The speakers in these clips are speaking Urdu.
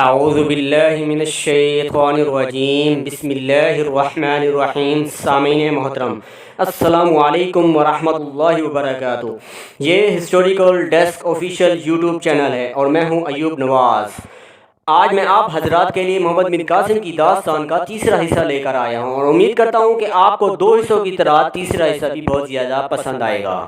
اعوذ باللہ من الشیطان الرجیم بسم اللہ الرحمن الرحیم۔ سامعین محترم، السلام علیکم ورحمۃ اللہ وبرکاتہ۔ یہ historical desk official YouTube channel ہے اور میں ہوں ایوب نواز۔ آج میں آپ حضرات کے لیے محمد بن قاسم کی داستان کا تیسرا حصہ لے کر آیا ہوں اور امید کرتا ہوں کہ آپ کو دو حصوں کی طرح تیسرا حصہ بھی بہت زیادہ پسند آئے گا۔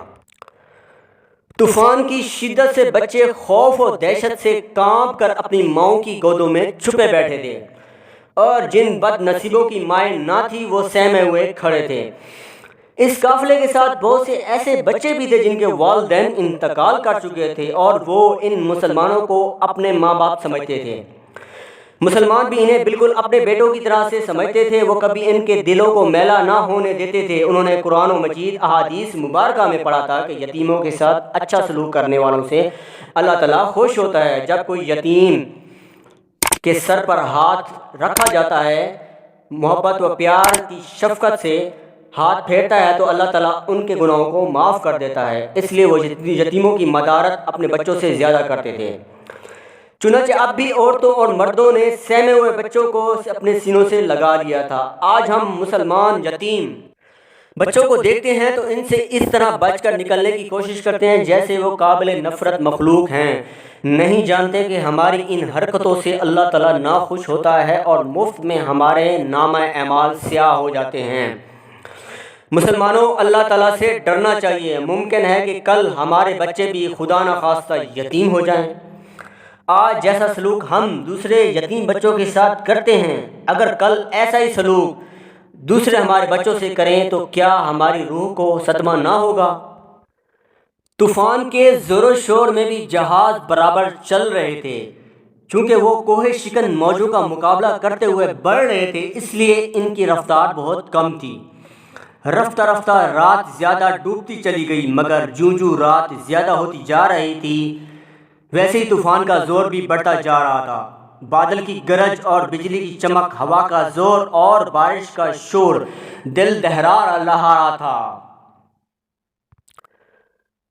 طوفان کی شدت سے بچے خوف و دہشت سے کانپ کر اپنی ماؤں کی گودوں میں چھپے بیٹھے تھے، اور جن بد نصیبوں کی مائیں نہ تھی وہ سہمے ہوئے کھڑے تھے۔ اس قافلے کے ساتھ بہت سے ایسے بچے بھی تھے جن کے والدین انتقال کر چکے تھے اور وہ ان مسلمانوں کو اپنے ماں باپ سمجھتے تھے۔ مسلمان بھی انہیں بالکل اپنے بیٹوں کی طرح سے سمجھتے تھے، وہ کبھی ان کے دلوں کو میلا نہ ہونے دیتے تھے۔ انہوں نے قرآن و مجید احادیث مبارکہ میں پڑھا تھا کہ یتیموں کے ساتھ اچھا سلوک کرنے والوں سے اللہ تعالیٰ خوش ہوتا ہے۔ جب کوئی یتیم کے سر پر ہاتھ رکھا جاتا ہے، محبت و پیار کی شفقت سے ہاتھ پھیرتا ہے تو اللہ تعالیٰ ان کے گناہوں کو معاف کر دیتا ہے، اس لیے وہ یتیموں کی مدارت اپنے بچوں سے زیادہ کرتے تھے۔ چنانچہ اب بھی عورتوں اور مردوں نے سہمے ہوئے بچوں کو اپنے سینوں سے لگا لیا تھا۔ آج ہم مسلمان یتیم بچوں کو دیکھتے ہیں تو ان سے اس طرح بچ کر نکلنے کی کوشش کرتے ہیں جیسے وہ قابل نفرت مخلوق ہیں، نہیں جانتے کہ ہماری ان حرکتوں سے اللہ تعالیٰ ناخوش ہوتا ہے اور مفت میں ہمارے نامہ اعمال سیاہ ہو جاتے ہیں۔ مسلمانوں، اللہ تعالیٰ سے ڈرنا چاہیے۔ ممکن ہے کہ کل ہمارے بچے بھی خدا نخواستہ یتیم ہو جائیں۔ آج جیسا سلوک ہم دوسرے یتیم بچوں کے ساتھ کرتے ہیں، اگر کل ایسا ہی سلوک دوسرے ہمارے بچوں سے کریں تو کیا ہماری روح کو صدمہ نہ ہوگا؟ طوفان کے زور و شور میں بھی جہاز برابر چل رہے تھے۔ چونکہ وہ کوہ شکن موجوں کا مقابلہ کرتے ہوئے بڑھ رہے تھے، اس لیے ان کی رفتار بہت کم تھی۔ رفتہ رفتہ رات زیادہ ڈوبتی چلی گئی، مگر جوں جوں رات زیادہ ہوتی جا رہی تھی ویسے ہی طوفان کا زور بھی بڑھتا جا رہا تھا۔ بادل کی گرج اور بجلی کی چمک، ہوا کا زور اور بارش کا شور دل دہلا رہا تھا۔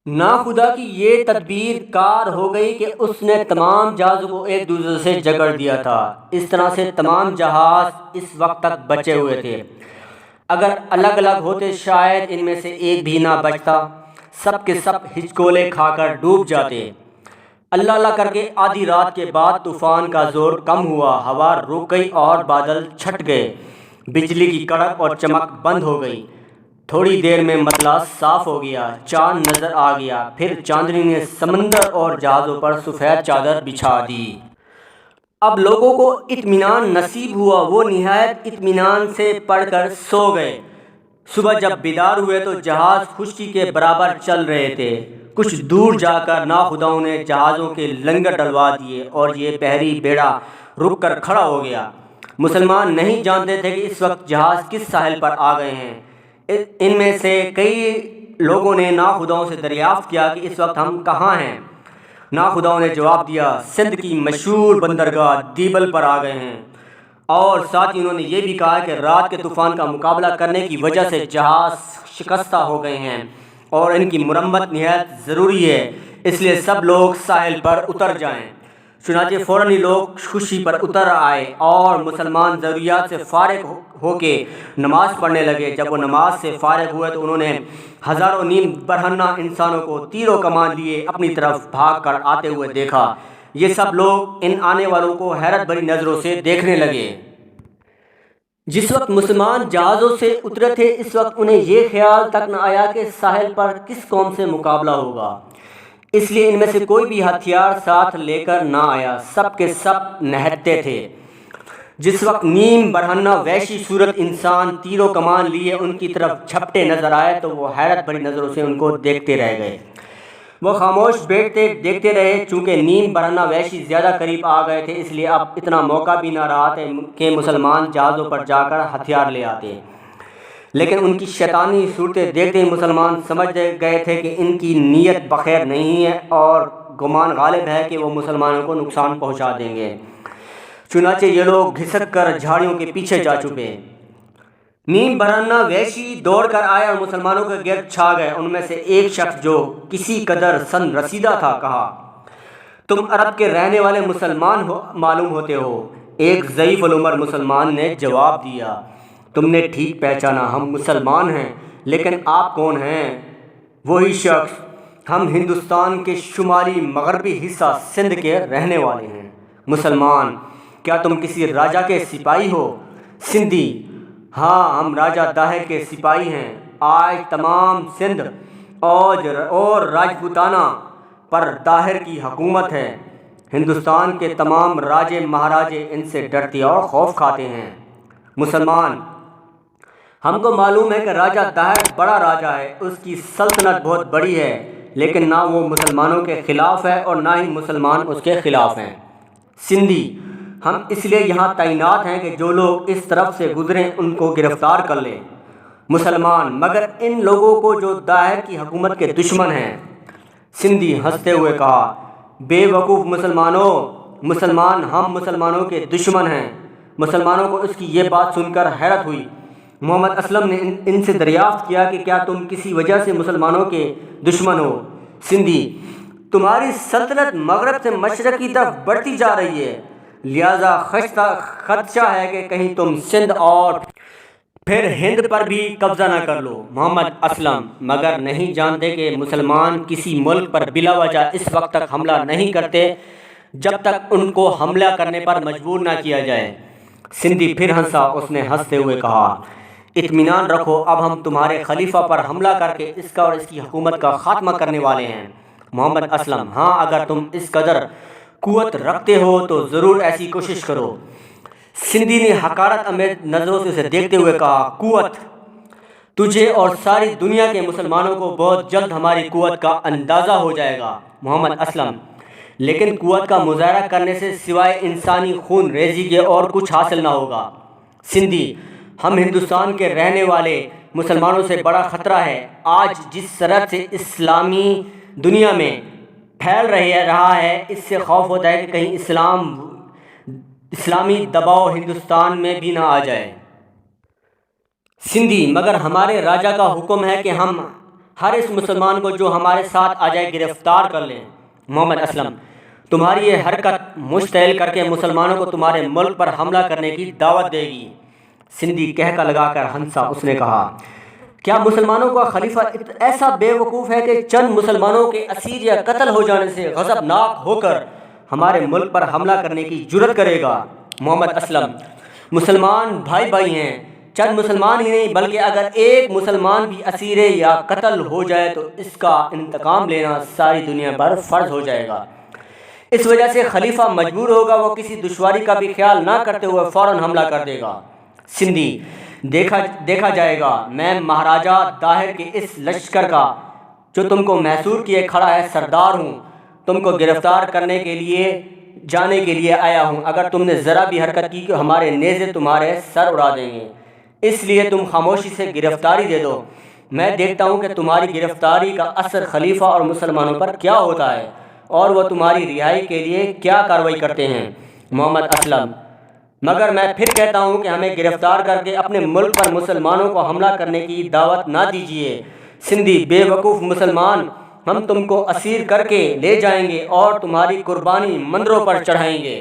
ناخدا کی یہ تدبیر کار ہو گئی کہ اس نے تمام جہازوں کو ایک دوسرے سے جکڑ دیا تھا۔ اس طرح سے تمام جہاز اس وقت تک بچے ہوئے تھے۔ اگر الگ الگ ہوتے شاید ان میں سے ایک بھی نہ بچتا، سب کے سب ہچکولے کھا کر ڈوب جاتے۔ اللہ اللہ کر کے آدھی رات کے بعد طوفان کا زور کم ہوا، ہوا رک گئی اور بادل چھٹ گئے، بجلی کی کڑک اور چمک بند ہو گئی۔ تھوڑی دیر میں مطلع صاف ہو گیا، چاند نظر آ گیا، پھر چاندنی نے سمندر اور جہازوں پر سفید چادر بچھا دی۔ اب لوگوں کو اطمینان نصیب ہوا، وہ نہایت اطمینان سے پڑھ کر سو گئے۔ صبح جب بیدار ہوئے تو جہاز خشکی کے برابر چل رہے تھے۔ کچھ دور جا کر ناخداؤں نے جہازوں کے لنگر ڈلوا دیے اور یہ بحری بیڑا رک کر کھڑا ہو گیا۔ مسلمان نہیں جانتے تھے کہ اس وقت جہاز کس ساحل پر آ گئے ہیں۔ ان میں سے کئی لوگوں نے ناخداؤں سے دریافت کیا کہ اس وقت ہم کہاں ہیں۔ ناخداؤں نے جواب دیا، سندھ کی مشہور بندرگاہ دیبل پر آ گئے ہیں، اور ساتھ ہی انہوں نے یہ بھی کہا کہ رات کے طوفان کا مقابلہ کرنے کی وجہ سے جہاز شکستہ ہو گئے ہیں اور ان کی مرمت نہایت ضروری ہے، اس لیے سب لوگ ساحل پر اتر جائیں۔ چنانچہ فوراً ہی لوگ خشکی پر اتر آئے اور مسلمان ضروریات سے فارغ ہو کے نماز پڑھنے لگے۔ جب وہ نماز سے فارغ ہوئے تو انہوں نے ہزاروں نیم برہنہ انسانوں کو تیر و کمان لیے اپنی طرف بھاگ کر آتے ہوئے دیکھا۔ یہ سب لوگ ان آنے والوں کو حیرت بھری نظروں سے دیکھنے لگے۔ جس وقت مسلمان جہازوں سے اترے تھے اس وقت انہیں یہ خیال تک نہ آیا کہ ساحل پر کس قوم سے مقابلہ ہوگا، اس لیے ان میں سے کوئی بھی ہتھیار ساتھ لے کر نہ آیا، سب کے سب نہتے تھے۔ جس وقت نیم برہنہ وحشی صورت انسان تیر و کمان لیے ان کی طرف جھپٹے نظر آئے تو وہ حیرت بھری نظروں سے ان کو دیکھتے رہ گئے۔ وہ خاموش بیٹھتے دیکھتے رہے، چونکہ نیم برہنہ وحشی زیادہ قریب آ گئے تھے، اس لیے اب اتنا موقع بھی نہ رہا تھا کہ مسلمان جہازوں پر جا کر ہتھیار لے آتے۔ لیکن ان کی شیطانی صورتیں دیکھتے ہی مسلمان سمجھ گئے تھے کہ ان کی نیت بخیر نہیں ہے اور گمان غالب ہے کہ وہ مسلمانوں کو نقصان پہنچا دیں گے۔ چنانچہ یہ لوگ گھسٹ کر جھاڑیوں کے پیچھے جا چھپے۔ نیم برہنہ وحشی دوڑ کر آئے اور مسلمانوں کے گرد چھا گئے۔ ان میں سے ایک شخص جو کسی قدر سن رسیدہ تھا کہا، تم عرب کے رہنے والے مسلمان معلوم ہوتے ہو۔ ایک ضعیف العمر مسلمان نے جواب دیا، تم نے ٹھیک پہچانا، ہم مسلمان ہیں، لیکن آپ کون ہیں؟ وہی شخص، ہم ہندوستان کے شمالی مغربی حصہ سندھ کے رہنے والے ہیں۔ مسلمان، کیا تم کسی راجا کے سپاہی ہو؟ سندھی، ہاں ہم راجہ داہر کے سپاہی ہیں۔ آج تمام سندھ اور راجپوتانہ پر داہر کی حکومت ہے۔ ہندوستان کے تمام راجے مہاراجے ان سے ڈرتے اور خوف کھاتے ہیں۔ مسلمان، ہم کو معلوم ہے کہ راجہ داہر بڑا راجہ ہے، اس کی سلطنت بہت بڑی ہے، لیکن نہ وہ مسلمانوں کے خلاف ہے اور نہ ہی مسلمان اس کے خلاف ہیں۔ سندھی، ہم اس لیے یہاں تعینات ہیں کہ جو لوگ اس طرف سے گزریں ان کو گرفتار کر لیں۔ مسلمان، مگر ان لوگوں کو جو داہر کی حکومت کے دشمن ہیں۔ سندھی ہنستے ہوئے کہا، بے وقوف مسلمانوں، مسلمان ہم مسلمانوں کے دشمن ہیں۔ مسلمانوں کو اس کی یہ بات سن کر حیرت ہوئی۔ محمد اسلم نے ان سے دریافت کیا کہ کیا تم کسی وجہ سے مسلمانوں کے دشمن ہو؟ سندھی، تمہاری سلطنت مغرب سے مشرق کی طرف بڑھتی جا رہی ہے، لہذا خدشہ ہے کہ کہیں تم سندھ اور پھر ہند پر بھی قبضہ نہ کر لو۔ محمد اسلم، مگر نہیں جانتے کہ مسلمان کسی ملک پر بلا وجہ اس وقت تک حملہ نہیں کرتے جب تک ان کو حملہ کرنے پر مجبور نہ کیا جائے۔ سندھی پھر ہنسا، اس نے ہنستے ہوئے کہا، اطمینان رکھو، اب ہم تمہارے خلیفہ پر حملہ کر کے اس کا اور اس کی حکومت کا خاتمہ کرنے والے ہیں۔ محمد اسلم، ہاں اگر تم اس قدر قوت رکھتے ہو تو ضرور ایسی کوشش کرو۔ سندھی نے حقارت آمیز نظروں سے اسے دیکھتے ہوئے کہا، قوت؟ تجھے اور ساری دنیا کے مسلمانوں کو بہت جلد ہماری قوت کا اندازہ ہو جائے گا۔ محمد اسلم، لیکن قوت کا مظاہرہ کرنے سے سوائے انسانی خون ریزی کے اور کچھ حاصل نہ ہوگا۔ سندھی، ہم ہندوستان کے رہنے والے مسلمانوں سے بڑا خطرہ ہے۔ آج جس سرحد سے اسلامی دنیا میں پھیل رہا ہے، اس سے خوف ہوتا ہے کہ کہیں اسلامی دباؤ ہندوستان میں بھی نہ آ جائے۔ سندھی، مگر ہمارے راجہ کا حکم ہے کہ ہم ہر اس مسلمان کو جو ہمارے ساتھ آ جائے گرفتار کر لیں۔ محمد اسلم، تمہاری یہ حرکت مشتعل کر کے مسلمانوں کو تمہارے ملک پر حملہ کرنے کی دعوت دے گی۔ سندھی کہکا لگا کر ہنسا، اس نے کہا، کیا مسلمانوں کا خلیفہ ایسا بے وقوف ہے کہ چند مسلمانوں کے اسیر یا قتل ہو جانے سے غضبناک ہو کر ہمارے ملک پر حملہ کرنے کی جرت کرے گا؟ محمد اسلم، مسلمان بھائی بھائی ہیں، چند مسلمان ہی نہیں بلکہ اگر ایک مسلمان بھی اسیر یا قتل ہو جائے تو اس کا انتقام لینا ساری دنیا پر فرض ہو جائے گا۔ اس وجہ سے خلیفہ مجبور ہوگا، وہ کسی دشواری کا بھی خیال نہ کرتے ہوئے فوراً حملہ کر دے گا۔ سندھی، دیکھا جائے گا، میں مہاراجہ داہر کے اس لشکر کا جو تم کو محصور کیے کھڑا ہے سردار ہوں، تم کو گرفتار کرنے کے لیے جانے کے لیے آیا ہوں۔ اگر تم نے ذرا بھی حرکت کی کہ ہمارے نیزے تمہارے سر اڑا دیں گے، اس لیے تم خاموشی سے گرفتاری دے دو۔ میں دیکھتا ہوں کہ تمہاری گرفتاری کا اثر خلیفہ اور مسلمانوں پر کیا ہوتا ہے اور وہ تمہاری رہائی کے لیے کیا کارروائی کرتے ہیں۔ محمد اسلم، مگر میں پھر کہتا ہوں کہ ہمیں گرفتار کر کے اپنے ملک پر مسلمانوں کو حملہ کرنے کی دعوت نہ دیجیے۔ سندھی، بے وقوف مسلمان، ہم تم کو اسیر کر کے لے جائیں گے اور تمہاری قربانی مندروں پر چڑھائیں گے۔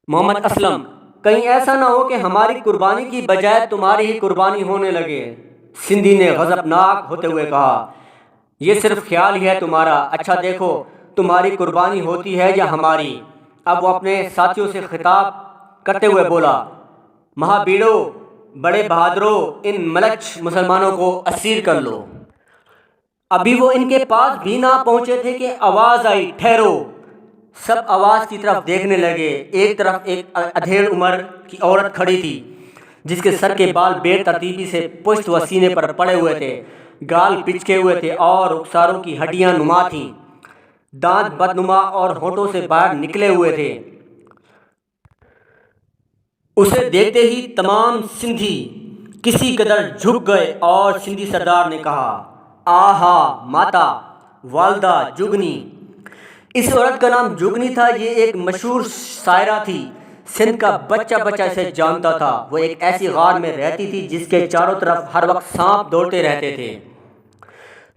محمد اسلم، کہیں ایسا نہ ہو کہ ہماری قربانی کی بجائے تمہاری ہی قربانی ہونے لگے۔ سندھی نے غضبناک ہوتے ہوئے کہا، یہ صرف خیال ہی ہے تمہارا، اچھا دیکھو تمہاری قربانی ہوتی ہے یا ہماری۔ اب وہ اپنے ساتھیوں سے خطاب کرتے ہوئے بولا، مہابیڑو، بڑے بہادروں، ان ملچ مسلمانوں کو اسیر کر لو۔ ابھی وہ ان کے پاس بھی نہ پہنچے تھے کہ آواز آئی، ٹھہرو۔ سب آواز کی طرف دیکھنے لگے۔ ایک طرف ایک ادھیڑ عمر کی عورت کھڑی تھی جس کے سر کے بال بے ترتیبی سے پشت و سینے پر پڑے ہوئے تھے، گال پچکے ہوئے تھے اور رخساروں کی ہڈیاں نما تھیں، دانت بدنما اور ہونٹوں سے باہر نکلے ہوئے تھے۔ اسے دیکھتے ہی تمام سندھی کسی قدر جھک گئے اور سندھی سردار نے کہا، آہا ماتا، والدہ جگنی۔ اس عورت کا نام جگنی تھا، یہ ایک مشہور شاعرہ تھی، سندھ کا بچہ اسے جانتا تھا۔ وہ ایک ایسی غار میں رہتی تھی جس کے چاروں طرف ہر وقت سانپ دوڑتے رہتے تھے۔